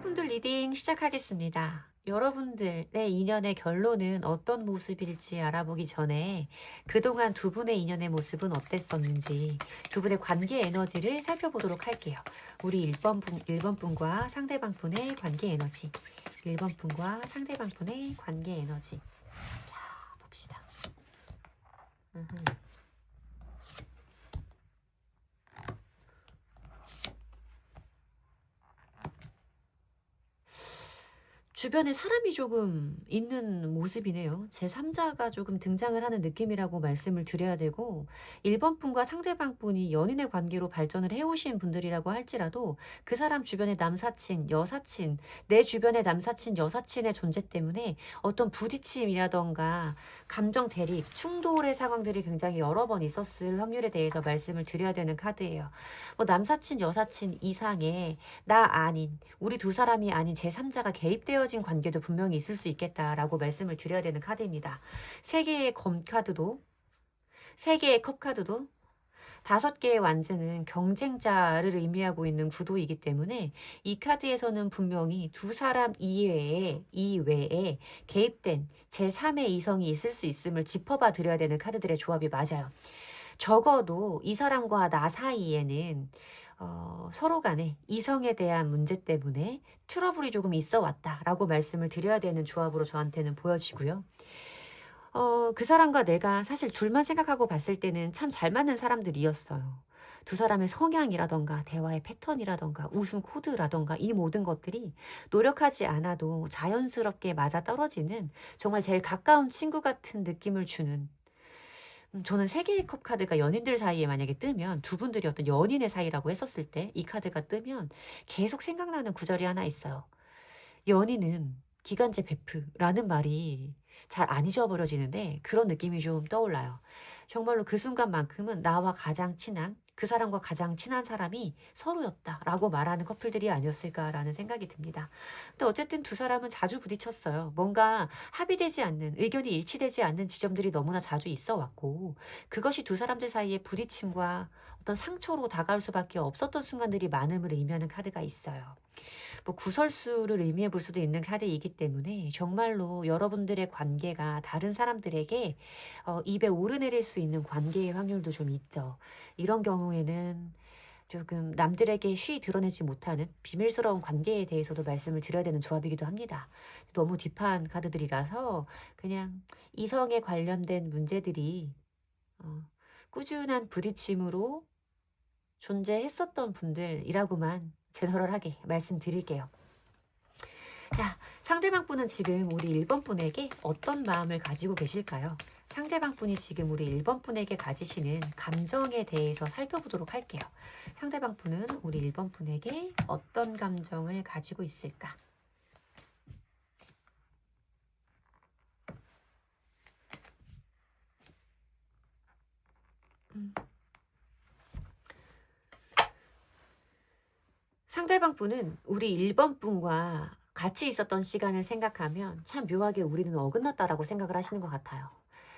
여러분들 리딩 시작하겠습니다. 여러분들의 인연의 결론은 어떤 모습일지 알아보기 전에 그동안 두 분의 인연의 모습은 어땠었는지 두 분의 관계 에너지를 살펴보도록 할게요. 우리 1번 분과 상대방 분의 관계 에너지. 1번 분과 상대방 분의 관계 에너지. 자, 봅시다. 으흠. 주변에 사람이 조금 있는 모습이네요. 제3자가 조금 등장을 하는 느낌이라고 말씀을 드려야 되고 1번 분과 상대방 분이 연인의 관계로 발전을 해오신 분들이라고 할지라도 그 사람 주변의 남사친, 여사친, 내 주변의 남사친, 여사친의 존재 때문에 어떤 부딪힘이라던가 감정 대립, 충돌의 상황들이 굉장히 여러 번 있었을 확률에 대해서 말씀을 드려야 되는 카드예요. 뭐 남사친, 여사친 이상의 나 아닌 우리 두 사람이 아닌 제3자가 개입되어진 관계도 분명히 있을 수 있겠다라고 말씀을 드려야 되는 카드입니다. 3개의 검 카드도 3개의 컵 카드도 5개의 완즈는 경쟁자를 의미하고 있는 구도이기 때문에 이 카드에서는 분명히 두 사람 이외에 개입된 제3의 이성이 있을 수 있음을 짚어봐 드려야 되는 카드들의 조합이 맞아요. 적어도 이 사람과 나 사이에는 서로 간에 이성에 대한 문제 때문에 트러블이 조금 있어 왔다라고 말씀을 드려야 되는 조합으로 저한테는 보여지고요. 그 사람과 내가 사실 둘만 생각하고 봤을 때는 참 잘 맞는 사람들이었어요. 두 사람의 성향이라던가 대화의 패턴이라던가 웃음 코드라던가 이 모든 것들이 노력하지 않아도 자연스럽게 맞아떨어지는 정말 제일 가까운 친구 같은 느낌을 주는 저는 3개의 컵 카드가 연인들 사이에 만약에 뜨면 두 분들이 어떤 연인의 사이라고 했었을 때 이 카드가 뜨면 계속 생각나는 구절이 하나 있어요. 연인은 기간제 베프라는 말이 잘 안 잊어버려지는데 그런 느낌이 좀 떠올라요. 정말로 그 순간만큼은 나와 가장 친한 그 사람과 가장 친한 사람이 서로였다라고 말하는 커플들이 아니었을까라는 생각이 듭니다. 근데 어쨌든 두 사람은 자주 부딪혔어요. 뭔가 합의되지 않는, 의견이 일치되지 않는 지점들이 너무나 자주 있어 왔고, 그것이 두 사람들 사이의 부딪힘과 어떤 상처로 다가올 수밖에 없었던 순간들이 많음을 의미하는 카드가 있어요. 뭐 구설수를 의미해 볼 수도 있는 카드이기 때문에 정말로 여러분들의 관계가 다른 사람들에게 입에 오르내릴 수 있는 관계일 확률도 좀 있죠. 이런 경우에는 조금 남들에게 쉬 드러내지 못하는 비밀스러운 관계에 대해서도 말씀을 드려야 되는 조합이기도 합니다. 너무 딥한 카드들이라서 그냥 이성에 관련된 문제들이 어, 꾸준한 부딪힘으로 존재했었던 분들이라고만 제너럴하게 말씀드릴게요. 자, 상대방 분은 지금 우리 1번 분에게 어떤 마음을 가지고 계실까요? 상대방 분이 지금 우리 1번 분에게 가지시는 감정에 대해서 살펴보도록 할게요. 상대방 분은 우리 1번 분에게 어떤 감정을 가지고 있을까? 상대방 분은 우리 1번 분과 같이 있었던 시간을 생각하면 참 묘하게 우리는 어긋났다라고 생각을 하시는 것 같아요.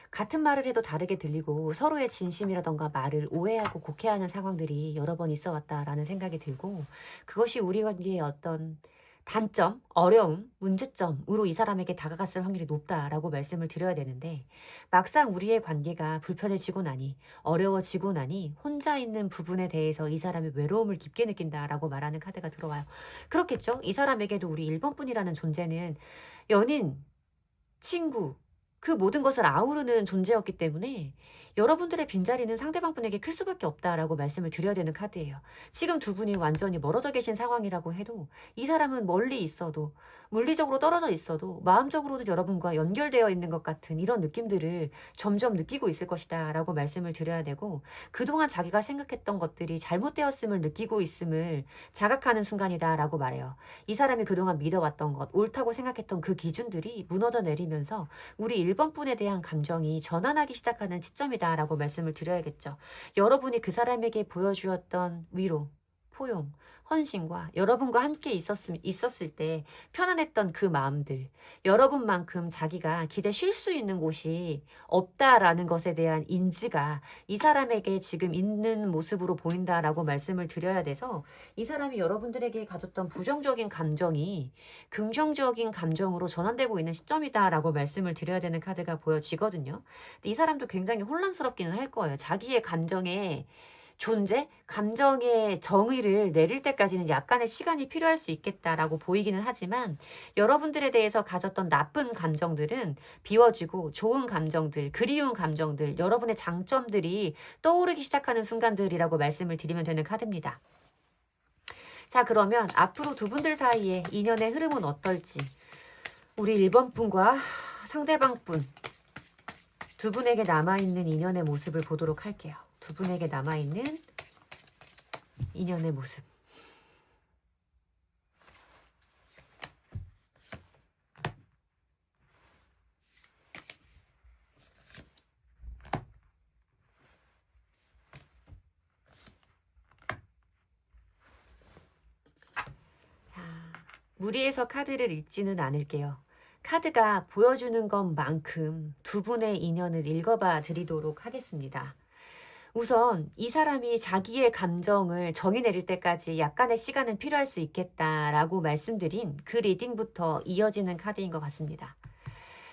같은 말을 해도 다르게 들리고 서로의 진심이라던가 말을 오해하고 곡해하는 상황들이 여러 번 있어 왔다라는 생각이 들고 그것이 우리 관계의 어떤 단점, 어려움, 문제점으로 이 사람에게 다가갔을 확률이 높다라고 말씀을 드려야 되는데 막상 우리의 관계가 불편해지고 나니 어려워지고 나니 혼자 있는 부분에 대해서 이 사람의 외로움을 깊게 느낀다라고 말하는 카드가 들어와요. 그렇겠죠? 이 사람에게도 우리 1번 분이라는 존재는 연인, 친구, 그 모든 것을 아우르는 존재였기 때문에 여러분들의 빈자리는 상대방 분에게 클 수밖에 없다라고 말씀을 드려야 되는 카드예요. 지금 두 분이 완전히 멀어져 계신 상황이라고 해도 이 사람은 멀리 있어도 물리적으로 떨어져 있어도 마음적으로도 여러분과 연결되어 있는 것 같은 이런 느낌들을 점점 느끼고 있을 것이다 라고 말씀을 드려야 되고 그동안 자기가 생각했던 것들이 잘못되었음을 느끼고 있음을 자각하는 순간이다 라고 말해요. 이 사람이 그동안 믿어왔던 것, 옳다고 생각했던 그 기준들이 무너져 내리면서 우리 1번 분에 대한 감정이 전환하기 시작하는 시점이다라고 말씀을 드려야겠죠. 여러분이 그 사람에게 보여주었던 위로, 포용, 헌신과 여러분과 함께 있었을 때 편안했던 그 마음들, 여러분만큼 자기가 기대 쉴 수 있는 곳이 없다라는 것에 대한 인지가 이 사람에게 지금 있는 모습으로 보인다라고 말씀을 드려야 돼서 이 사람이 여러분들에게 가졌던 부정적인 감정이 긍정적인 감정으로 전환되고 있는 시점이다라고 말씀을 드려야 되는 카드가 보여지거든요. 근데 이 사람도 굉장히 혼란스럽기는 할 거예요. 자기의 감정에 존재, 감정의 정의를 내릴 때까지는 약간의 시간이 필요할 수 있겠다라고 보이기는 하지만 여러분들에 대해서 가졌던 나쁜 감정들은 비워지고 좋은 감정들, 그리운 감정들, 여러분의 장점들이 떠오르기 시작하는 순간들이라고 말씀을 드리면 되는 카드입니다. 자, 그러면 앞으로 두 분들 사이에 인연의 흐름은 어떨지 우리 1번 분과 상대방 분 두 분에게 남아있는 인연의 모습을 보도록 할게요. 두 분에게 남아있는 인연의 모습. 자, 무리해서 카드를 읽지는 않을게요. 카드가 보여주는 것만큼 두 분의 인연을 읽어봐 드리도록 하겠습니다. 우선 이 사람이 자기의 감정을 정의 내릴 때까지 약간의 시간은 필요할 수 있겠다라고 말씀드린 그 리딩부터 이어지는 카드인 것 같습니다.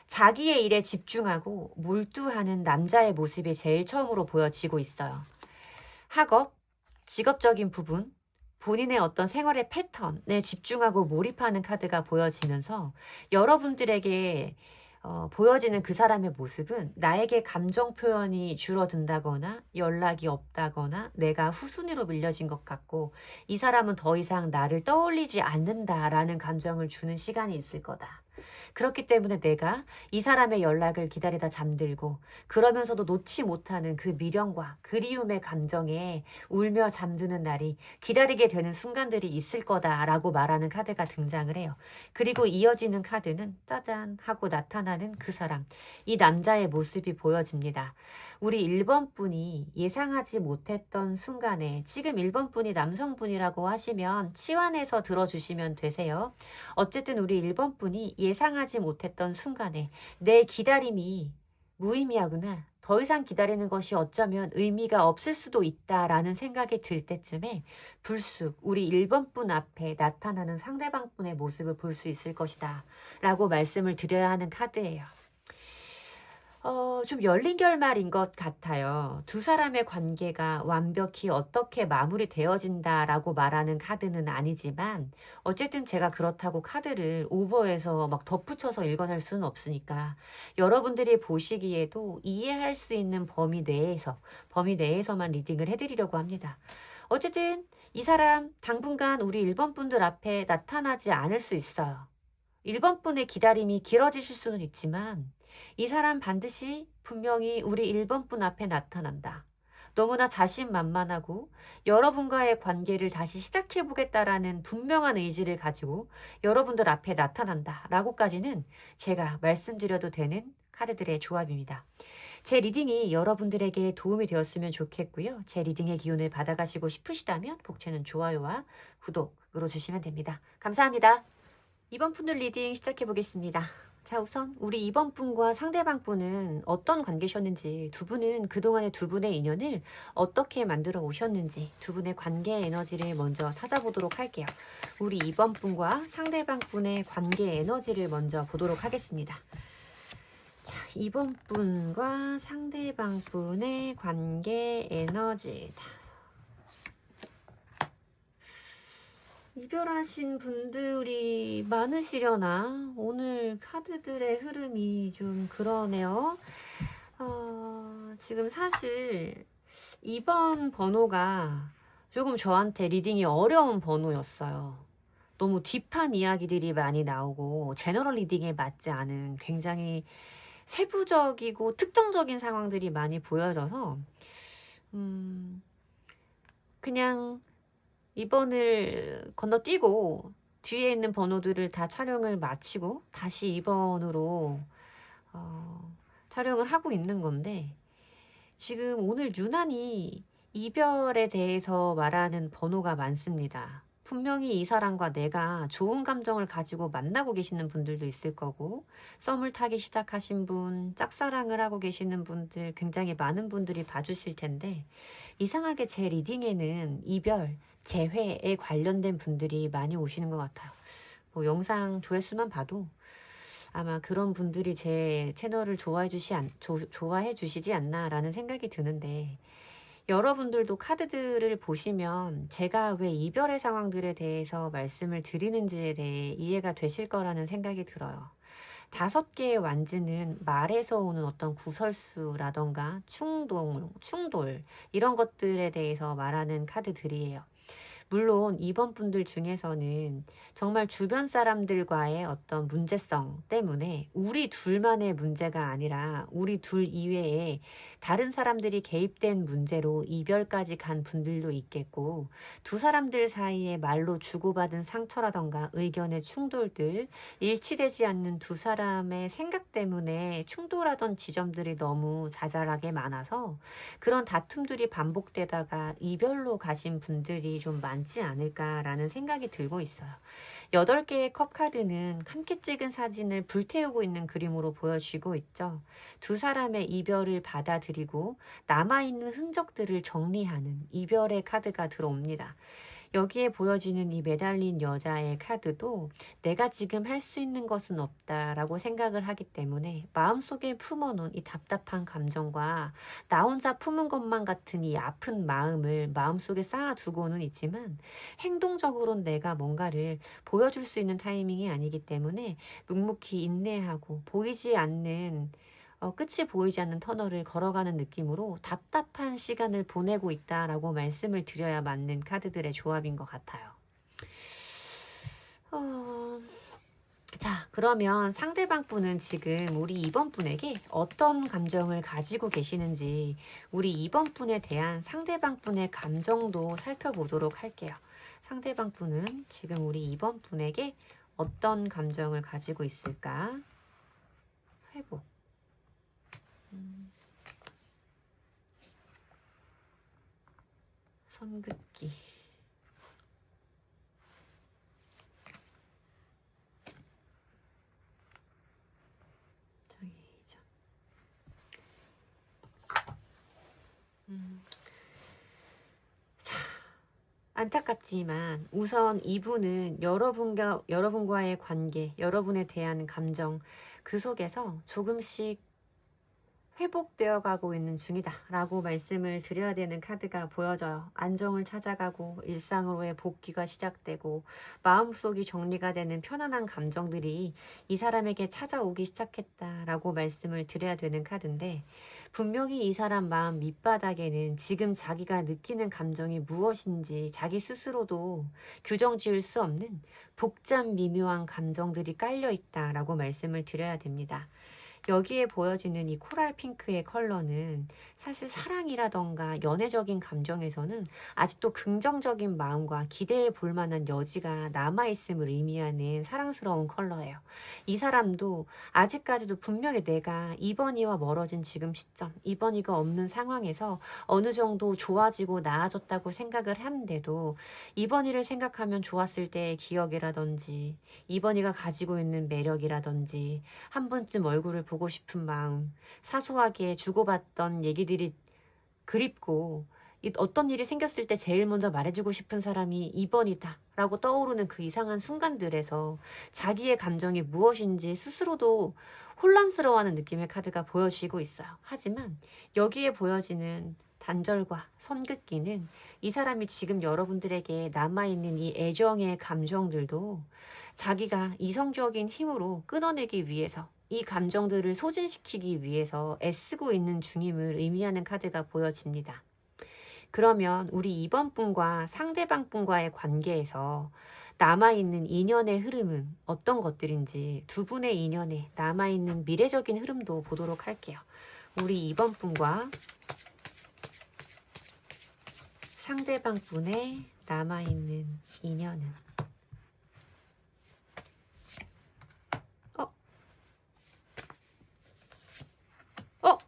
자기의 일에 집중하고 몰두하는 남자의 모습이 제일 처음으로 보여지고 있어요. 학업, 직업적인 부분, 본인의 어떤 생활의 패턴에 집중하고 몰입하는 카드가 보여지면서 여러분들에게 보여지는 그 사람의 모습은 나에게 감정 표현이 줄어든다거나 연락이 없다거나 내가 후순위로 밀려진 것 같고 이 사람은 더 이상 나를 떠올리지 않는다라는 감정을 주는 시간이 있을 거다. 그렇기 때문에 내가 이 사람의 연락을 기다리다 잠들고 그러면서도 놓지 못하는 그 미련과 그리움의 감정에 울며 잠드는 날이 기다리게 되는 순간들이 있을 거다라고 말하는 카드가 등장을 해요. 그리고 이어지는 카드는 짜잔 하고 나타나는 그 사람, 이 남자의 모습이 보여집니다. 우리 1번 분이 예상하지 못했던 순간에 지금 1번 분이 남성분이라고 하시면 치환해서 들어주시면 되세요. 어쨌든 우리 1번 분이 예상하지 못했던 순간에 내 기다림이 무의미하구나. 더 이상 기다리는 것이 어쩌면 의미가 없을 수도 있다라는 생각이 들 때쯤에 불쑥 우리 1번 분 앞에 나타나는 상대방 분의 모습을 볼 수 있을 것이다 라고 말씀을 드려야 하는 카드예요. 좀 열린 결말인 것 같아요. 두 사람의 관계가 완벽히 어떻게 마무리되어진다라고 말하는 카드는 아니지만 어쨌든 제가 그렇다고 카드를 오버해서 막 덧붙여서 읽어낼 수는 없으니까 여러분들이 보시기에도 이해할 수 있는 범위 내에서만 리딩을 해드리려고 합니다. 어쨌든 이 사람 당분간 우리 1번 분들 앞에 나타나지 않을 수 있어요. 1번 분의 기다림이 길어지실 수는 있지만 이 사람 반드시 분명히 우리 1번 분 앞에 나타난다. 너무나 자신만만하고 여러분과의 관계를 다시 시작해보겠다라는 분명한 의지를 가지고 여러분들 앞에 나타난다 라고까지는 제가 말씀드려도 되는 카드들의 조합입니다. 제 리딩이 여러분들에게 도움이 되었으면 좋겠고요. 제 리딩의 기운을 받아가시고 싶으시다면 복채는 좋아요와 구독 눌러주시면 됩니다. 감사합니다. 2번 분들 리딩 시작해보겠습니다. 자, 우선 우리 2번 분과 상대방 분은 어떤 관계셨는지, 두 분은 그동안의 두 분의 인연을 어떻게 만들어 오셨는지 두 분의 관계 에너지를 먼저 찾아보도록 할게요. 우리 2번 분과 상대방 분의 관계 에너지를 먼저 보도록 하겠습니다. 자, 2번 분과 상대방 분의 관계 에너지. 이별하신 분들이 많으시려나? 오늘 카드들의 흐름이 좀 그러네요. 지금 사실 2번 번호가 조금 저한테 리딩이 어려운 번호였어요. 너무 딥한 이야기들이 많이 나오고 제너럴 리딩에 맞지 않은 굉장히 세부적이고 특정적인 상황들이 많이 보여져서 그냥 2번을 건너뛰고 뒤에 있는 번호들을 다 촬영을 마치고 다시 2번으로 촬영을 하고 있는 건데 지금 오늘 유난히 이별에 대해서 말하는 번호가 많습니다. 분명히 이 사람과 내가 좋은 감정을 가지고 만나고 계시는 분들도 있을 거고, 썸을 타기 시작하신 분, 짝사랑을 하고 계시는 분들, 굉장히 많은 분들이 봐주실 텐데, 이상하게 제 리딩에는 이별, 재회에 관련된 분들이 많이 오시는 것 같아요. 뭐 영상 조회수만 봐도 아마 그런 분들이 제 채널을 좋아해 주시지 않나라는 생각이 드는데, 여러분들도 카드들을 보시면 제가 왜 이별의 상황들에 대해서 말씀을 드리는지에 대해 이해가 되실 거라는 생각이 들어요. 5개의 완즈는 말에서 오는 어떤 구설수라던가 충돌, 이런 것들에 대해서 말하는 카드들이에요. 물론 이번 분들 중에서는 정말 주변 사람들과의 어떤 문제성 때문에 우리 둘만의 문제가 아니라 우리 둘 이외에 다른 사람들이 개입된 문제로 이별까지 간 분들도 있겠고, 두 사람들 사이에 말로 주고받은 상처라던가 의견의 충돌들, 일치되지 않는 두 사람의 생각 때문에 충돌하던 지점들이 너무 자잘하게 많아서 그런 다툼들이 반복되다가 이별로 가신 분들이 좀 많지 않을까라는 생각이 들고 있어요. 8개의 컵 카드는 함께 찍은 사진을 불태우고 있는 그림으로 보여지고 있죠. 두 사람의 이별을 받아들이고 남아있는 흔적들을 정리하는 이별의 카드가 들어옵니다. 여기에 보여지는 이 매달린 여자의 카드도 내가 지금 할 수 있는 것은 없다라고 생각을 하기 때문에 마음속에 품어놓은 이 답답한 감정과 나 혼자 품은 것만 같은 이 아픈 마음을 마음속에 쌓아두고는 있지만, 행동적으로는 내가 뭔가를 보여줄 수 있는 타이밍이 아니기 때문에 묵묵히 인내하고 끝이 보이지 않는 터널을 걸어가는 느낌으로 답답한 시간을 보내고 있다라고 말씀을 드려야 맞는 카드들의 조합인 것 같아요. 자, 그러면 상대방 분은 지금 우리 2번 분에게 어떤 감정을 가지고 계시는지, 우리 2번 분에 대한 상대방 분의 감정도 살펴보도록 할게요. 상대방 분은 지금 우리 2번 분에게 어떤 감정을 가지고 있을까? 회복. 선긋기. 정의전. 자, 안타깝지만 우선 이분은 여러분과의 관계, 여러분에 대한 감정, 그 속에서 조금씩 회복되어 가고 있는 중이다 라고 말씀을 드려야 되는 카드가 보여져요. 안정을 찾아가고 일상으로의 복귀가 시작되고 마음속이 정리가 되는 편안한 감정들이 이 사람에게 찾아오기 시작했다라고 말씀을 드려야 되는 카드인데, 분명히 이 사람 마음 밑바닥에는 지금 자기가 느끼는 감정이 무엇인지 자기 스스로도 규정 지을 수 없는 복잡 미묘한 감정들이 깔려 있다라고 말씀을 드려야 됩니다. 여기에 보여지는 이 코랄 핑크의 컬러는 사실 사랑이라던가 연애적인 감정에서는 아직도 긍정적인 마음과 기대해 볼 만한 여지가 남아있음을 의미하는 사랑스러운 컬러예요. 이 사람도 아직까지도 분명히 내가 이번이와 멀어진 지금 시점, 이번이가 없는 상황에서 어느 정도 좋아지고 나아졌다고 생각을 하는데도, 이번이를 생각하면 좋았을 때의 기억이라든지 이번이가 가지고 있는 매력이라든지 한 번쯤 얼굴을 보고 싶은 마음, 사소하게 주고받던 얘기들이 그립고, 어떤 일이 생겼을 때 제일 먼저 말해주고 싶은 사람이 2번이다 라고 떠오르는 그 이상한 순간들에서 자기의 감정이 무엇인지 스스로도 혼란스러워하는 느낌의 카드가 보여지고 있어요. 하지만 여기에 보여지는 단절과 선긋기는 이 사람이 지금 여러분들에게 남아있는 이 애정의 감정들도 자기가 이성적인 힘으로 끊어내기 위해서, 이 감정들을 소진시키기 위해서 애쓰고 있는 중임을 의미하는 카드가 보여집니다. 그러면 우리 이번 분과 상대방 분과의 관계에서 남아있는 인연의 흐름은 어떤 것들인지, 두 분의 인연에 남아있는 미래적인 흐름도 보도록 할게요. 우리 이번 분과 상대방 분의 남아있는 인연은 어? 어?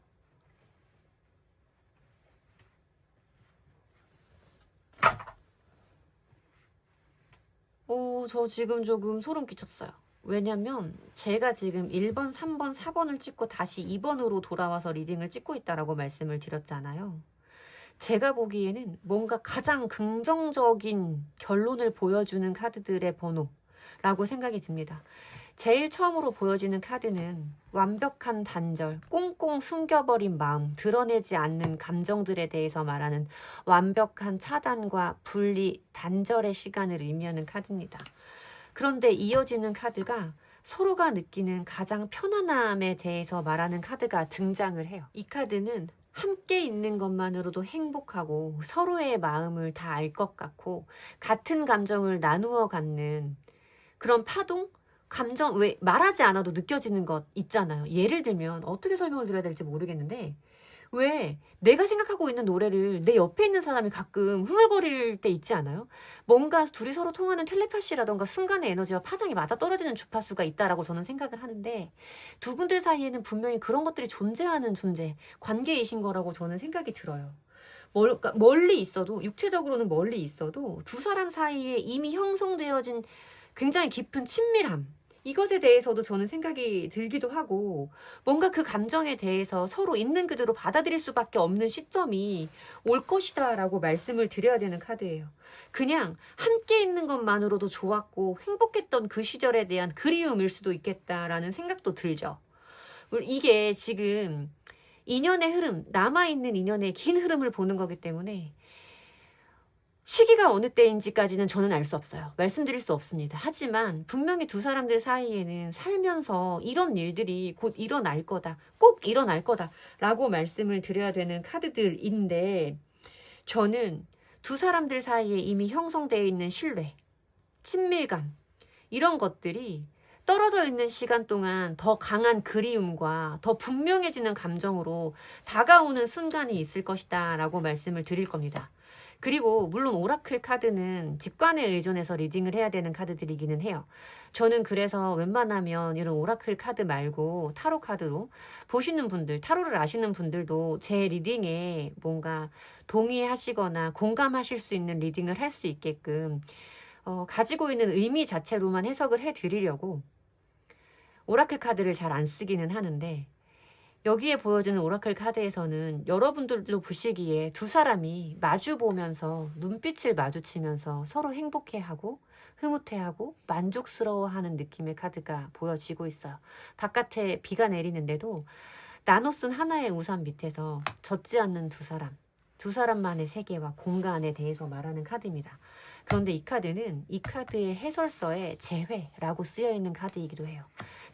저 지금 조금 소름 끼쳤어요. 왜냐면 제가 지금 1번, 3번, 4번을 찍고 다시 2번으로 돌아와서 리딩을 찍고 있다라고 말씀을 드렸잖아요. 제가 보기에는 뭔가 가장 긍정적인 결론을 보여주는 카드들의 번호라고 생각이 듭니다. 제일 처음으로 보여지는 카드는 완벽한 단절, 꽁꽁 숨겨버린 마음, 드러내지 않는 감정들에 대해서 말하는 완벽한 차단과 분리, 단절의 시간을 의미하는 카드입니다. 그런데 이어지는 카드가 서로가 느끼는 가장 편안함에 대해서 말하는 카드가 등장을 해요. 이 카드는 함께 있는 것만으로도 행복하고 서로의 마음을 다 알 것 같고 같은 감정을 나누어 갖는 그런 파동? 감정, 왜 말하지 않아도 느껴지는 것 있잖아요. 예를 들면 어떻게 설명을 드려야 될지 모르겠는데 왜 내가 생각하고 있는 노래를 내 옆에 있는 사람이 가끔 흥얼거릴 때 있지 않아요? 뭔가 둘이 서로 통하는 텔레파시라던가 순간의 에너지와 파장이 맞아떨어지는 주파수가 있다라고 저는 생각을 하는데 두 분들 사이에는 분명히 그런 것들이 존재하는 존재, 관계이신 거라고 저는 생각이 들어요. 그러니까 멀리 있어도, 육체적으로는 멀리 있어도 두 사람 사이에 이미 형성되어진 굉장히 깊은 친밀함, 이것에 대해서도 저는 생각이 들기도 하고 뭔가 그 감정에 대해서 서로 있는 그대로 받아들일 수밖에 없는 시점이 올 것이다 라고 말씀을 드려야 되는 카드예요. 그냥 함께 있는 것만으로도 좋았고 행복했던 그 시절에 대한 그리움일 수도 있겠다라는 생각도 들죠. 이게 지금 인연의 흐름, 남아있는 인연의 긴 흐름을 보는 거기 때문에 시기가 어느 때인지까지는 저는 알 수 없어요. 말씀드릴 수 없습니다. 하지만 분명히 두 사람들 사이에는 살면서 이런 일들이 곧 일어날 거다. 꼭 일어날 거다. 라고 말씀을 드려야 되는 카드들인데 저는 두 사람들 사이에 이미 형성되어 있는 신뢰, 친밀감 이런 것들이 떨어져 있는 시간 동안 더 강한 그리움과 더 분명해지는 감정으로 다가오는 순간이 있을 것이다 라고 말씀을 드릴 겁니다. 그리고 물론 오라클 카드는 직관에 의존해서 리딩을 해야 되는 카드들이기는 해요. 저는 그래서 웬만하면 이런 오라클 카드 말고 타로 카드로 보시는 분들, 타로를 아시는 분들도 제 리딩에 뭔가 동의하시거나 공감하실 수 있는 리딩을 할 수 있게끔 가지고 있는 의미 자체로만 해석을 해드리려고 오라클 카드를 잘 안 쓰기는 하는데 여기에 보여지는 오라클 카드에서는 여러분들도 보시기에 두 사람이 마주보면서 눈빛을 마주치면서 서로 행복해하고 흐뭇해하고 만족스러워하는 느낌의 카드가 보여지고 있어요. 바깥에 비가 내리는데도 나눠 쓴 하나의 우산 밑에서 젖지 않는 두 사람만의 세계와 공간에 대해서 말하는 카드입니다. 그런데 이 카드는 이 카드의 해설서에 재회라고 쓰여있는 카드이기도 해요.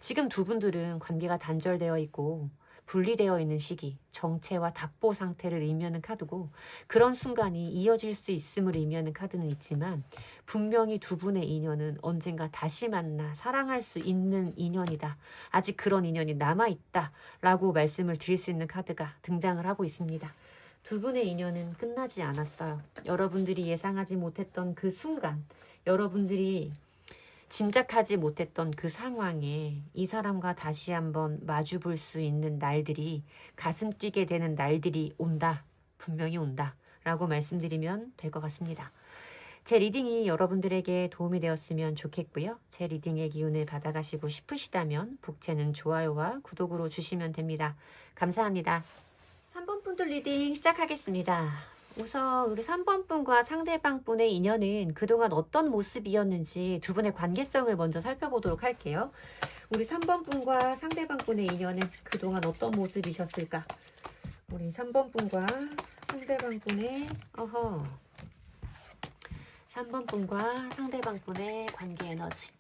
지금 두 분들은 관계가 단절되어 있고 분리되어 있는 시기, 정체와 답보 상태를 의미하는 카드고 그런 순간이 이어질 수 있음을 의미하는 카드는 있지만 분명히 두 분의 인연은 언젠가 다시 만나 사랑할 수 있는 인연이다. 아직 그런 인연이 남아있다 라고 말씀을 드릴 수 있는 카드가 등장을 하고 있습니다. 두 분의 인연은 끝나지 않았어요. 여러분들이 예상하지 못했던 그 순간, 여러분들이 짐작하지 못했던 그 상황에 이 사람과 다시 한번 마주 볼 수 있는 날들이 가슴 뛰게 되는 날들이 온다. 분명히 온다. 라고 말씀드리면 될 것 같습니다. 제 리딩이 여러분들에게 도움이 되었으면 좋겠고요. 제 리딩의 기운을 받아가시고 싶으시다면 복채는 좋아요와 구독으로 주시면 됩니다. 감사합니다. 3번 분들 리딩 시작하겠습니다. 우선 우리 3번 분과 상대방 분의 인연은 그동안 어떤 모습이었는지 두 분의 관계성을 먼저 살펴보도록 할게요. 우리 3번 분과 상대방 분의 인연은 그동안 어떤 모습이셨을까? 우리 3번 분과 상대방 분의 3번 분과 상대방 분의 관계 에너지.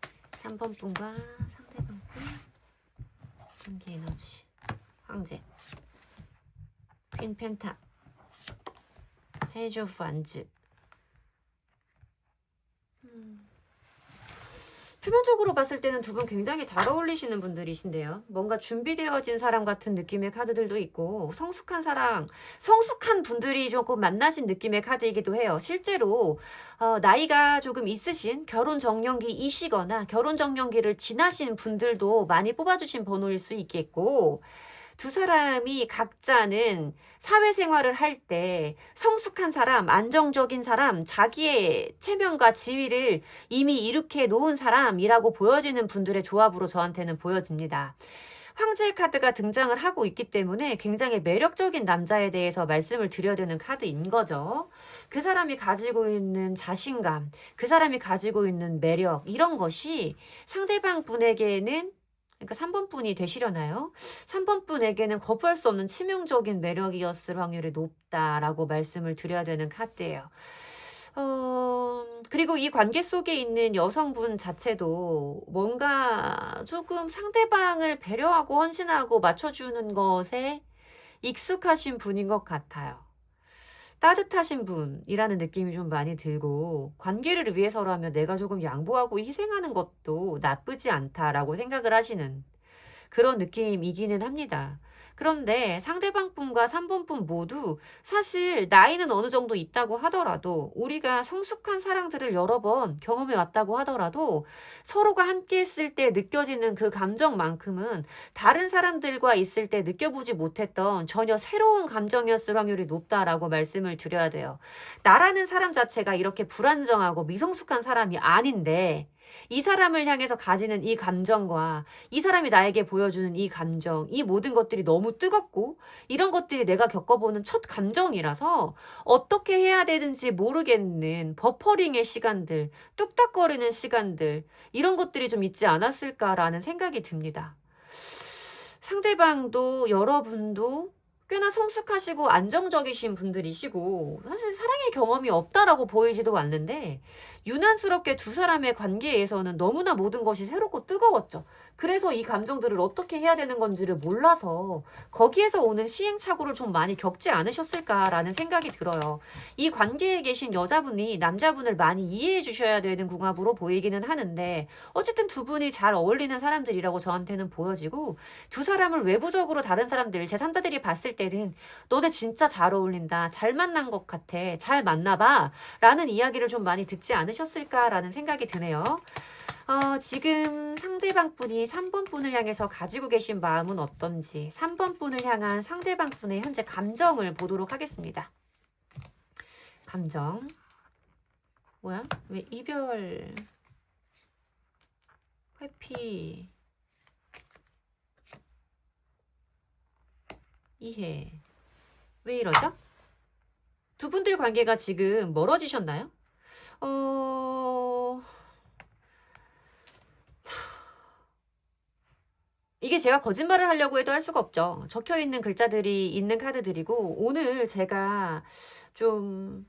3번 분과 상대방 분 관계 에너지. 황제. 퀸 펜타. 페이지 오브 완즈. 표면적으로 봤을 때는 두 분 굉장히 잘 어울리시는 분들이신데요. 뭔가 준비되어진 사람 같은 느낌의 카드들도 있고 성숙한 사랑, 성숙한 분들이 조금 만나신 느낌의 카드이기도 해요. 실제로 나이가 조금 있으신 결혼 정년기이시거나 결혼 정년기를 지나신 분들도 많이 뽑아주신 번호일 수 있겠고 두 사람이 각자는 사회생활을 할 때 성숙한 사람, 안정적인 사람, 자기의 체면과 지위를 이미 이룩해 놓은 사람이라고 보여지는 분들의 조합으로 저한테는 보여집니다. 황제의 카드가 등장을 하고 있기 때문에 굉장히 매력적인 남자에 대해서 말씀을 드려야 되는 카드인 거죠. 그 사람이 가지고 있는 자신감, 그 사람이 가지고 있는 매력, 이런 것이 상대방 분에게는, 그러니까 3번 분이 되시려나요? 3번 분에게는 거부할 수 없는 치명적인 매력이었을 확률이 높다라고 말씀을 드려야 되는 카드예요. 그리고 이 관계 속에 있는 여성분 자체도 뭔가 조금 상대방을 배려하고 헌신하고 맞춰주는 것에 익숙하신 분인 것 같아요. 따뜻하신 분이라는 느낌이 좀 많이 들고, 관계를 위해서라면 내가 조금 양보하고 희생하는 것도 나쁘지 않다라고 생각을 하시는 그런 느낌이기는 합니다. 그런데 상대방 분과 3번 분 모두 사실 나이는 어느 정도 있다고 하더라도, 우리가 성숙한 사랑들을 여러 번 경험해 왔다고 하더라도 서로가 함께 했을 때 느껴지는 그 감정만큼은 다른 사람들과 있을 때 느껴보지 못했던 전혀 새로운 감정이었을 확률이 높다라고 말씀을 드려야 돼요. 나라는 사람 자체가 이렇게 불안정하고 미성숙한 사람이 아닌데, 이 사람을 향해서 가지는 이 감정과 이 사람이 나에게 보여주는 이 감정, 이 모든 것들이 너무 뜨겁고, 이런 것들이 내가 겪어보는 첫 감정이라서 어떻게 해야 되는지 모르겠는 버퍼링의 시간들, 뚝딱거리는 시간들, 이런 것들이 좀 있지 않았을까라는 생각이 듭니다. 상대방도 여러분도 꽤나 성숙하시고 안정적이신 분들이시고, 사실 사랑의 경험이 없다라고 보이지도 않는데, 유난스럽게 두 사람의 관계에서는 너무나 모든 것이 새롭고 뜨거웠죠. 그래서 이 감정들을 어떻게 해야 되는 건지를 몰라서 거기에서 오는 시행착오를 좀 많이 겪지 않으셨을까라는 생각이 들어요. 이 관계에 계신 여자분이 남자분을 많이 이해해 주셔야 되는 궁합으로 보이기는 하는데, 어쨌든 두 분이 잘 어울리는 사람들이라고 저한테는 보여지고, 두 사람을 외부적으로 다른 사람들, 제3자들이 봤을 때는 너네 진짜 잘 어울린다, 잘 만난 것 같아, 잘 만나봐 라는 이야기를 좀 많이 듣지 않으셨을까라는 생각이 드네요. 지금 상대방 분이 3번 분을 향해서 가지고 계신 마음은 어떤지, 3번 분을 향한 상대방 분의 현재 감정을 보도록 하겠습니다. 감정. 뭐야? 왜 이별, 회피, 이해. 왜 이러죠? 두 분들 관계가 지금 멀어지셨나요? 이게 제가 거짓말을 하려고 해도 할 수가 없죠. 적혀 있는 글자들이 있는 카드들이고, 오늘 제가 좀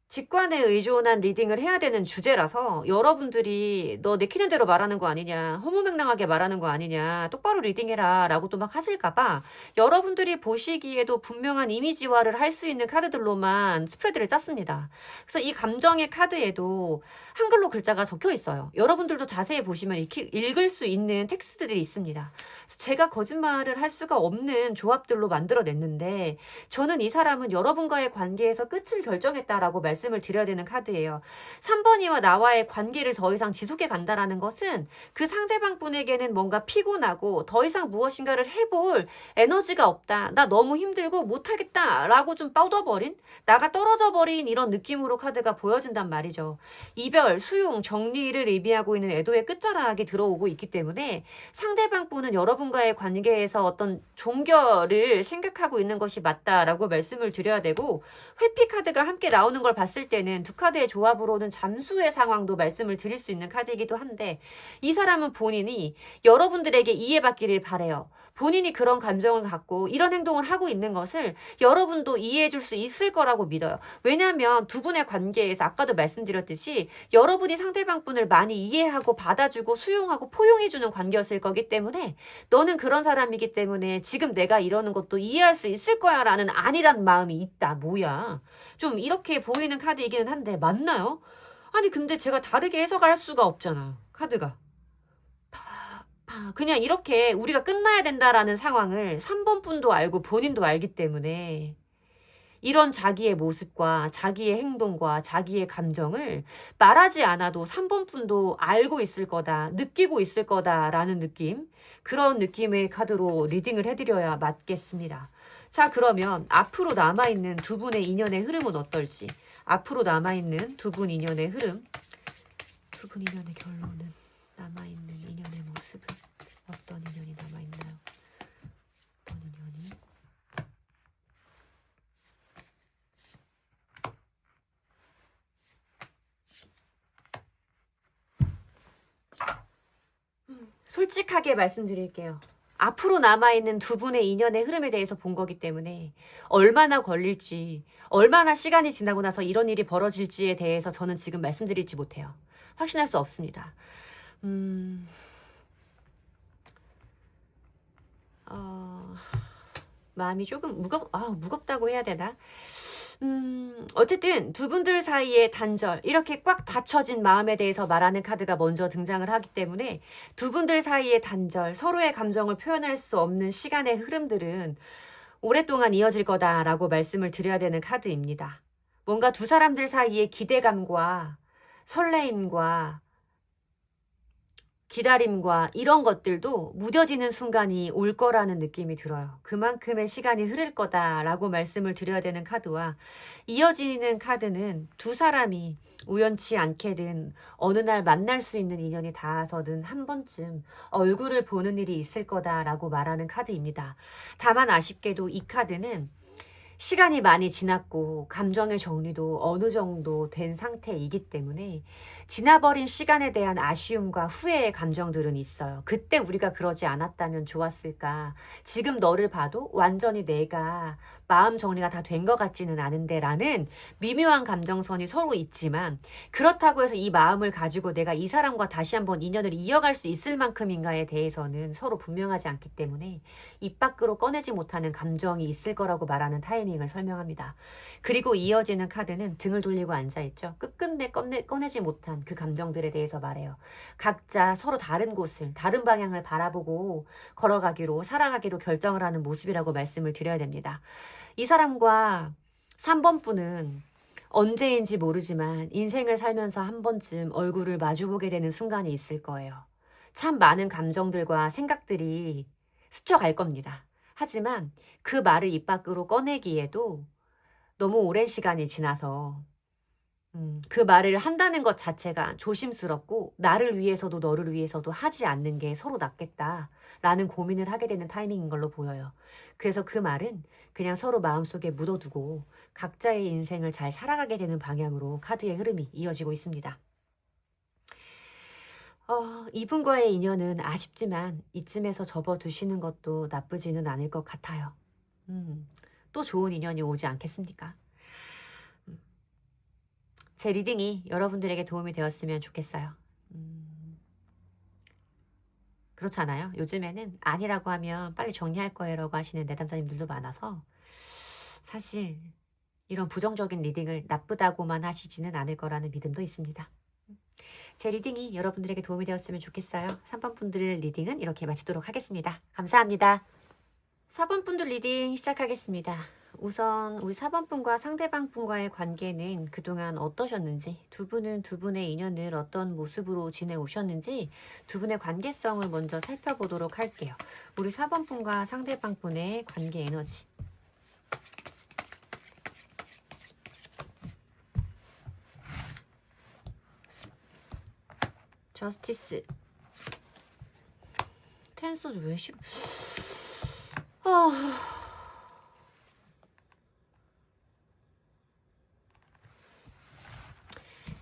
직관에 의존한 리딩을 해야 되는 주제라서, 여러분들이 너 내키는 대로 말하는 거 아니냐, 허무맹랑하게 말하는 거 아니냐, 똑바로 리딩해라 라고 또 막 하실까봐 여러분들이 보시기에도 분명한 이미지화를 할 수 있는 카드들로만 스프레드를 짰습니다. 그래서 이 감정의 카드에도 한글로 글자가 적혀 있어요. 여러분들도 자세히 보시면 읽을 수 있는 텍스트들이 있습니다. 그래서 제가 거짓말을 할 수가 없는 조합들로 만들어냈는데, 저는 이 사람은 여러분과의 관계에서 끝을 결정했다라고 말씀을 드려야 되는 카드예요. 3번이와 나와의 관계를 더 이상 지속해 간다라는 것은 그 상대방 분에게는 뭔가 피곤하고 더 이상 무엇인가를 해볼 에너지가 없다, 나 너무 힘들고 못하겠다 라고 좀 뻗어버린, 나가 떨어져 버린 이런 느낌으로 카드가 보여진단 말이죠. 이별, 수용, 정리를 의미하고 있는 애도의 끝자락이 들어오고 있기 때문에, 상대방 분은 여러분과의 관계에서 어떤 종결을 생각하고 있는 것이 맞다라고 말씀을 드려야 되고, 회피 카드가 함께 나오는 걸 봤을 때는 두 카드의 조합으로는 잠수의 상황도 말씀을 드릴 수 있는 카드이기도 한데, 이 사람은 본인이 여러분들에게 이해받기를 바래요. 본인이 그런 감정을 갖고 이런 행동을 하고 있는 것을 여러분도 이해해 줄 수 있을 거라고 믿어요. 왜냐하면 두 분의 관계에서 아까도 말씀드렸듯이 여러분이 상대방 분을 많이 이해하고 받아주고 수용하고 포용해주는 관계였을 거기 때문에, 너는 그런 사람이기 때문에 지금 내가 이러는 것도 이해할 수 있을 거야 라는 안일한 마음이 있다. 뭐야. 좀 이렇게 보이는 카드이기는 한데 맞나요? 아니 근데 제가 다르게 해석할 수가 없잖아요. 카드가. 그냥 이렇게 우리가 끝나야 된다라는 상황을 3번 분도 알고 본인도 알기 때문에 이런 자기의 모습과 자기의 행동과 자기의 감정을 말하지 않아도 3번 분도 알고 있을 거다, 느끼고 있을 거다라는 느낌, 그런 느낌의 카드로 리딩을 해드려야 맞겠습니다. 자, 그러면 앞으로 남아있는 두 분의 인연의 흐름은 어떨지, 앞으로 남아있는 두 분 인연의 흐름, 두 분 인연의 결론은, 남아있는 인연의 모습은 어떤 인연이 남아있나요? 어떤 인연이? 솔직하게 말씀드릴게요. 앞으로 남아있는 두 분의 인연의 흐름에 대해서 본 거기 때문에 얼마나 걸릴지, 얼마나 시간이 지나고 나서 이런 일이 벌어질지에 대해서 저는 지금 말씀드리지 못해요. 확신할 수 없습니다. 마음이 조금 무겁다고 해야 되나? 어쨌든 두 분들 사이의 단절, 이렇게 꽉 닫혀진 마음에 대해서 말하는 카드가 먼저 등장을 하기 때문에 두 분들 사이의 단절, 서로의 감정을 표현할 수 없는 시간의 흐름들은 오랫동안 이어질 거다라고 말씀을 드려야 되는 카드입니다. 뭔가 두 사람들 사이의 기대감과 설레임과 기다림과 이런 것들도 무뎌지는 순간이 올 거라는 느낌이 들어요. 그만큼의 시간이 흐를 거다라고 말씀을 드려야 되는 카드와, 이어지는 카드는 두 사람이 우연치 않게든 어느 날 만날 수 있는 인연이 닿아서든 한 번쯤 얼굴을 보는 일이 있을 거다라고 말하는 카드입니다. 다만 아쉽게도 이 카드는 시간이 많이 지났고 감정의 정리도 어느 정도 된 상태이기 때문에 지나버린 시간에 대한 아쉬움과 후회의 감정들은 있어요. 그때 우리가 그러지 않았다면 좋았을까? 지금 너를 봐도 완전히 내가 마음 정리가 다 된 것 같지는 않은데 라는 미묘한 감정선이 서로 있지만, 그렇다고 해서 이 마음을 가지고 내가 이 사람과 다시 한번 인연을 이어갈 수 있을 만큼인가에 대해서는 서로 분명하지 않기 때문에 입 밖으로 꺼내지 못하는 감정이 있을 거라고 말하는 타이밍을 설명합니다. 그리고 이어지는 카드는 등을 돌리고 앉아있죠. 끝끝내 꺼내지 못한 그 감정들에 대해서 말해요. 각자 서로 다른 곳을, 다른 방향을 바라보고 걸어가기로, 살아가기로 결정을 하는 모습이라고 말씀을 드려야 됩니다. 이 사람과 3번 분은 언제인지 모르지만 인생을 살면서 한 번쯤 얼굴을 마주보게 되는 순간이 있을 거예요. 참 많은 감정들과 생각들이 스쳐갈 겁니다. 하지만 그 말을 입 밖으로 꺼내기에도 너무 오랜 시간이 지나서 그 말을 한다는 것 자체가 조심스럽고, 나를 위해서도 너를 위해서도 하지 않는 게 서로 낫겠다라는 고민을 하게 되는 타이밍인 걸로 보여요. 그래서 그 말은 그냥 서로 마음속에 묻어두고 각자의 인생을 잘 살아가게 되는 방향으로 카드의 흐름이 이어지고 있습니다. 이분과의 인연은 아쉽지만 이쯤에서 접어두시는 것도 나쁘지는 않을 것 같아요. 또 좋은 인연이 오지 않겠습니까? 제 리딩이 여러분들에게 도움이 되었으면 좋겠어요. 그렇잖아요. 요즘에는 아니라고 하면 빨리 정리할 거예요 라고 하시는 내담자님들도 많아서, 사실 이런 부정적인 리딩을 나쁘다고만 하시지는 않을 거라는 믿음도 있습니다. 제 리딩이 여러분들에게 도움이 되었으면 좋겠어요. 3번 분들 리딩은 이렇게 마치도록 하겠습니다. 감사합니다. 4번 분들 리딩 시작하겠습니다. 우선 우리 4번 분과 상대방 분과의 관계는 그동안 어떠셨는지, 두 분은 두 분의 인연을 어떤 모습으로 지내오셨는지 두 분의 관계성을 먼저 살펴보도록 할게요. 우리 4번 분과 상대방 분의 관계 에너지. 저스티스. 텐소즈 왜 싫어?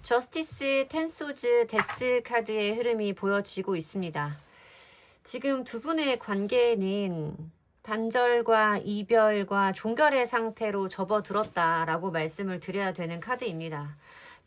저스티스, 텐소즈, 데스 카드의 흐름이 보여지고 있습니다. 지금 두 분의 관계는 단절과 이별과 종결의 상태로 접어들었다라고 말씀을 드려야 되는 카드입니다.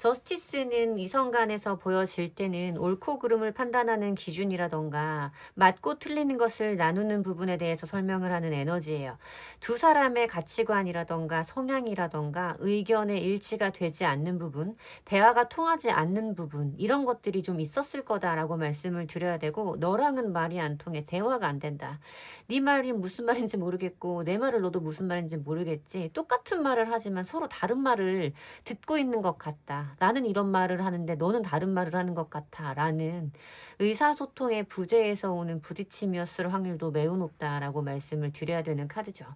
저스티스는 이성 간에서 보여질 때는 옳고 그름을 판단하는 기준이라던가 맞고 틀리는 것을 나누는 부분에 대해서 설명을 하는 에너지예요. 두 사람의 가치관이라던가 성향이라던가 의견의 일치가 되지 않는 부분, 대화가 통하지 않는 부분, 이런 것들이 좀 있었을 거다라고 말씀을 드려야 되고, 너랑은 말이 안 통해. 대화가 안 된다. 네 말이 무슨 말인지 모르겠고 내 말을 너도 무슨 말인지 모르겠지. 똑같은 말을 하지만 서로 다른 말을 듣고 있는 것 같다. 나는 이런 말을 하는데 너는 다른 말을 하는 것 같아. 라는 의사소통의 부재에서 오는 부딪힘이었을 확률도 매우 높다라고 말씀을 드려야 되는 카드죠.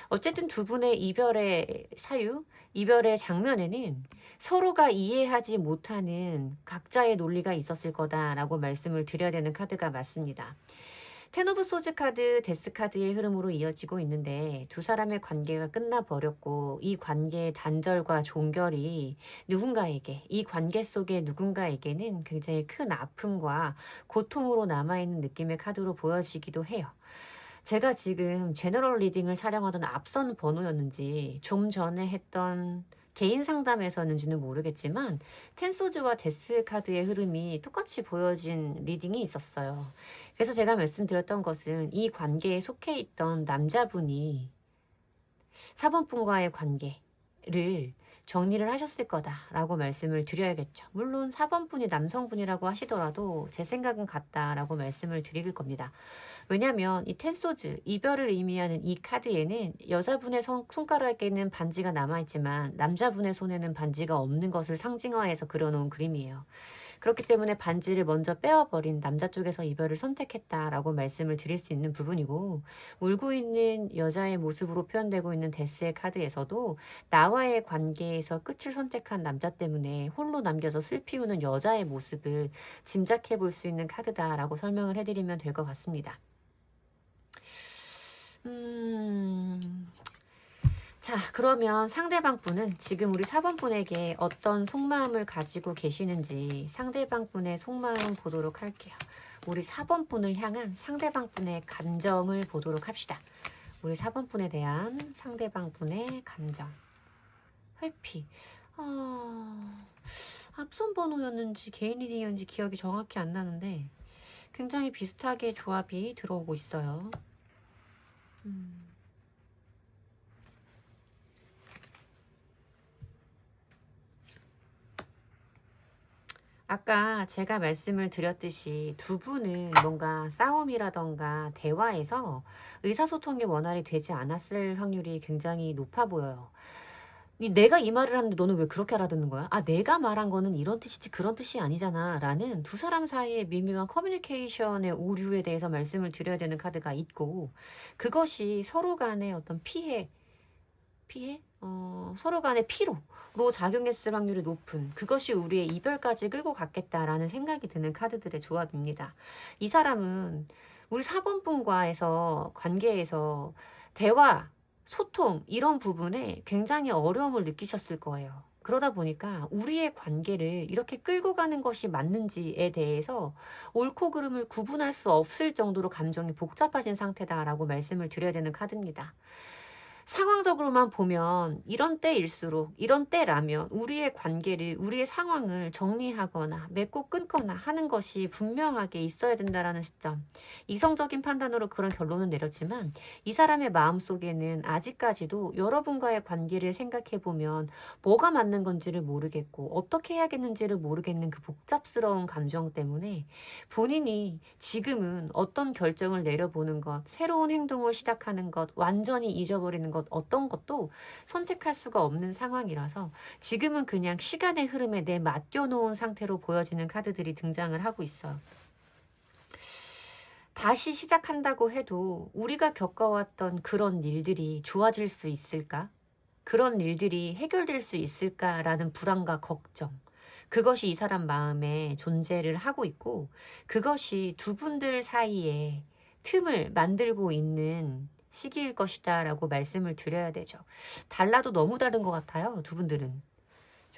어쨌든 두 분의 이별의 사유, 이별의 장면에는 서로가 이해하지 못하는 각자의 논리가 있었을 거다라고 말씀을 드려야 되는 카드가 맞습니다. 텐 오브 소즈 카드, 데스 카드의 흐름으로 이어지고 있는데 두 사람의 관계가 끝나버렸고 이 관계의 단절과 종결이 누군가에게, 이 관계 속의 누군가에게는 굉장히 큰 아픔과 고통으로 남아있는 느낌의 카드로 보여지기도 해요. 제가 지금 제너럴 리딩을 촬영하던 앞선 번호였는지 좀 전에 했던 개인 상담에서는지는 모르겠지만 텐소즈와 데스 카드의 흐름이 똑같이 보여진 리딩이 있었어요. 그래서 제가 말씀드렸던 것은 이 관계에 속해 있던 남자분이 4번 분과의 관계를 정리를 하셨을 거다라고 말씀을 드려야겠죠. 물론 4번 분이 남성분이라고 하시더라도 제 생각은 같다라고 말씀을 드릴 겁니다. 왜냐하면 이 텐소즈, 이별을 의미하는 이 카드에는 여자분의 손가락에는 반지가 남아있지만 남자분의 손에는 반지가 없는 것을 상징화해서 그려놓은 그림이에요. 그렇기 때문에 반지를 먼저 빼어버린 남자 쪽에서 이별을 선택했다라고 말씀을 드릴 수 있는 부분이고, 울고 있는 여자의 모습으로 표현되고 있는 데스의 카드에서도 나와의 관계에서 끝을 선택한 남자 때문에 홀로 남겨져 슬피 우는 여자의 모습을 짐작해 볼 수 있는 카드다라고 설명을 해드리면 될 것 같습니다. 자, 그러면 상대방 분은 지금 우리 4번 분에게 어떤 속마음을 가지고 계시는지 상대방 분의 속마음 보도록 할게요. 우리 4번 분을 향한 상대방 분의 감정을 보도록 합시다. 우리 4번 분에 대한 상대방 분의 감정. 회피. 앞선 번호였는지 개인 리딩이었는지 기억이 정확히 안 나는데 굉장히 비슷하게 조합이 들어오고 있어요. 아까 제가 말씀을 드렸듯이 두 분은 뭔가 싸움이라던가 대화에서 의사소통의 원활히 되지 않았을 확률이 굉장히 높아 보여요. 내가 이 말을 하는데 너는 왜 그렇게 알아듣는 거야? 아, 내가 말한 거는 이런 뜻이지 그런 뜻이 아니잖아 라는 두 사람 사이의 미묘한 커뮤니케이션의 오류에 대해서 말씀을 드려야 되는 카드가 있고, 그것이 서로 간의 어떤 피해? 서로 간의 피로로 작용했을 확률이 높은, 그것이 우리의 이별까지 끌고 갔겠다라는 생각이 드는 카드들의 조합입니다. 이 사람은 우리 4번 분과에서 관계에서 대화, 소통 이런 부분에 굉장히 어려움을 느끼셨을 거예요. 그러다 보니까 우리의 관계를 이렇게 끌고 가는 것이 맞는지에 대해서 옳고 그름을 구분할 수 없을 정도로 감정이 복잡하신 상태다라고 말씀을 드려야 되는 카드입니다. 상황적으로만 보면 이런 때일수록, 이런 때라면 우리의 관계를, 우리의 상황을 정리하거나 맺고 끊거나 하는 것이 분명하게 있어야 된다라는 시점, 이성적인 판단으로 그런 결론은 내렸지만 이 사람의 마음속에는 아직까지도 여러분과의 관계를 생각해보면 뭐가 맞는 건지를 모르겠고 어떻게 해야겠는지를 모르겠는 그 복잡스러운 감정 때문에 본인이 지금은 어떤 결정을 내려보는 것, 새로운 행동을 시작하는 것, 완전히 잊어버리는 것, 어떤 것도 선택할 수가 없는 상황이라서 지금은 그냥 시간의 흐름에 맡겨놓은 상태로 보여지는 카드들이 등장을 하고 있어요. 다시 시작한다고 해도 우리가 겪어왔던 그런 일들이 좋아질 수 있을까? 그런 일들이 해결될 수 있을까라는 불안과 걱정, 그것이 이 사람 마음에 존재를 하고 있고, 그것이 두 분들 사이에 틈을 만들고 있는 시기일 것이다 라고 말씀을 드려야 되죠. 달라도 너무 다른 것 같아요, 두 분들은.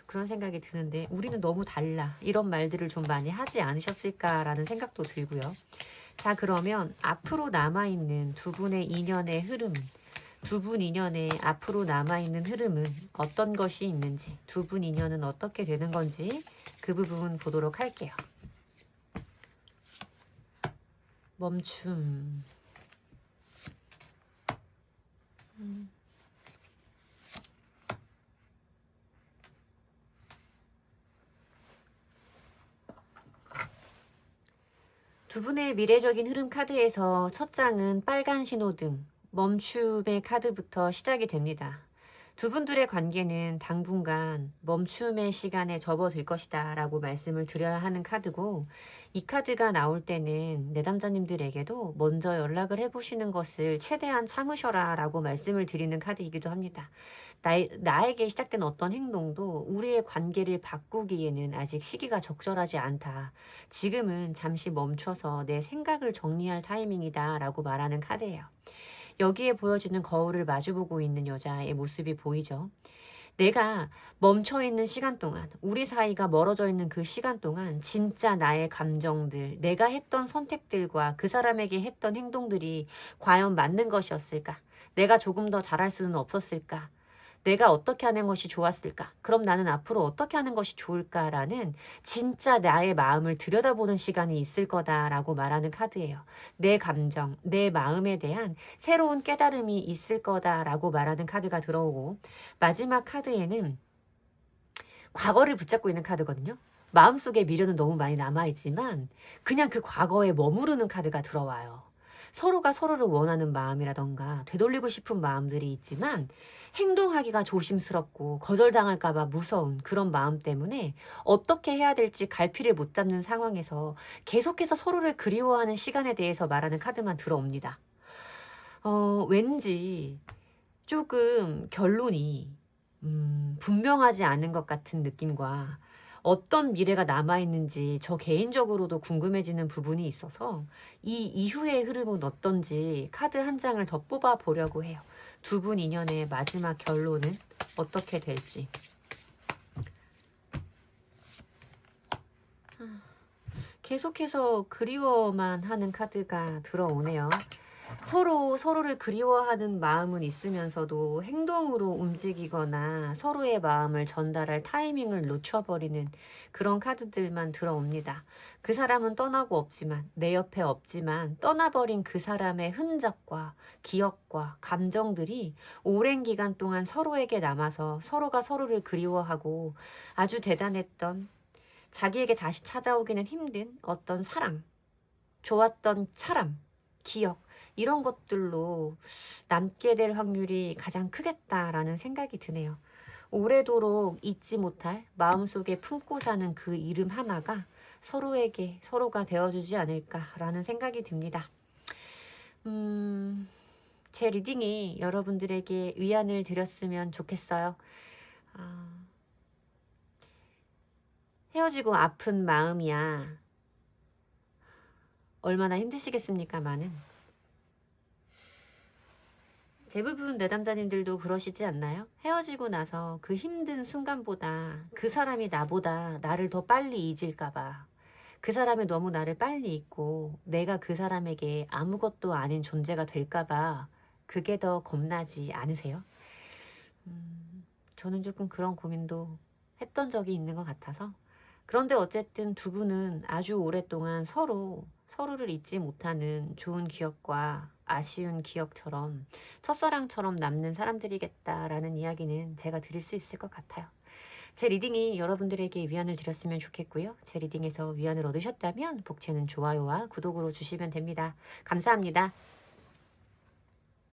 그런 생각이 드는데 우리는 너무 달라, 이런 말들을 좀 많이 하지 않으셨을까라는 생각도 들고요. 자, 그러면 앞으로 남아있는 두 분의 인연의 흐름, 두 분 인연에 앞으로 남아있는 흐름은 어떤 것이 있는지, 두 분 인연은 어떻게 되는 건지 그 부분 보도록 할게요. 멈춤. 두 분의 미래적인 흐름 카드에서 첫 장은 빨간 신호등, 멈춤의 카드부터 시작이 됩니다. 두 분들의 관계는 당분간 멈춤의 시간에 접어들 것이다 라고 말씀을 드려야 하는 카드고, 이 카드가 나올 때는 내담자님들에게도 먼저 연락을 해보시는 것을 최대한 참으셔라 라고 말씀을 드리는 카드이기도 합니다. 나에게 시작된 어떤 행동도 우리의 관계를 바꾸기에는 아직 시기가 적절하지 않다. 지금은 잠시 멈춰서 내 생각을 정리할 타이밍이다 라고 말하는 카드예요. 여기에 보여지는 거울을 마주보고 있는 여자의 모습이 보이죠. 내가 멈춰있는 시간 동안, 우리 사이가 멀어져 있는 그 시간 동안 진짜 나의 감정들, 내가 했던 선택들과 그 사람에게 했던 행동들이 과연 맞는 것이었을까? 내가 조금 더 잘할 수는 없었을까? 내가 어떻게 하는 것이 좋았을까? 그럼 나는 앞으로 어떻게 하는 것이 좋을까라는 진짜 나의 마음을 들여다보는 시간이 있을 거다라고 말하는 카드예요. 내 감정, 내 마음에 대한 새로운 깨달음이 있을 거다라고 말하는 카드가 들어오고, 마지막 카드에는 과거를 붙잡고 있는 카드거든요. 마음속에 미련은 너무 많이 남아있지만 그냥 그 과거에 머무르는 카드가 들어와요. 서로가 서로를 원하는 마음이라던가 되돌리고 싶은 마음들이 있지만 행동하기가 조심스럽고 거절당할까봐 무서운 그런 마음 때문에 어떻게 해야 될지 갈피를 못 잡는 상황에서 계속해서 서로를 그리워하는 시간에 대해서 말하는 카드만 들어옵니다. 왠지 조금 결론이 분명하지 않은 것 같은 느낌과 어떤 미래가 남아있는지 저 개인적으로도 궁금해지는 부분이 있어서 이 이후의 흐름은 어떤지 카드 한 장을 더 뽑아 보려고 해요. 두 분 인연의 마지막 결론은 어떻게 될지. 계속해서 그리워만 하는 카드가 들어오네요. 서로를 그리워하는 마음은 있으면서도 행동으로 움직이거나 서로의 마음을 전달할 타이밍을 놓쳐버리는 그런 카드들만 들어옵니다. 그 사람은 떠나고 없지만, 내 옆에 없지만 떠나버린 그 사람의 흔적과 기억과 감정들이 오랜 기간 동안 서로에게 남아서 서로가 서로를 그리워하고 아주 대단했던, 자기에게 다시 찾아오기는 힘든 어떤 사랑, 좋았던 사람, 기억, 이런 것들로 남게 될 확률이 가장 크겠다라는 생각이 드네요. 오래도록 잊지 못할 마음속에 품고 사는 그 이름 하나가 서로에게 서로가 되어주지 않을까라는 생각이 듭니다. 제 리딩이 여러분들에게 위안을 드렸으면 좋겠어요. 헤어지고 아픈 마음이야. 얼마나 힘드시겠습니까마는. 대부분 내담자님들도 그러시지 않나요? 헤어지고 나서 그 힘든 순간보다 그 사람이 나보다 나를 더 빨리 잊을까봐, 그 사람이 너무 나를 빨리 잊고 내가 그 사람에게 아무것도 아닌 존재가 될까봐 그게 더 겁나지 않으세요? 저는 조금 그런 고민도 했던 적이 있는 것 같아서. 그런데 어쨌든 두 분은 아주 오랫동안 서로를 잊지 못하는 좋은 기억과 아쉬운 기억처럼 첫사랑처럼 남는 사람들이겠다라는 이야기는 제가 드릴 수 있을 것 같아요. 제 리딩이 여러분들에게 위안을 드렸으면 좋겠고요. 제 리딩에서 위안을 얻으셨다면 복채는 좋아요와 구독으로 주시면 됩니다. 감사합니다.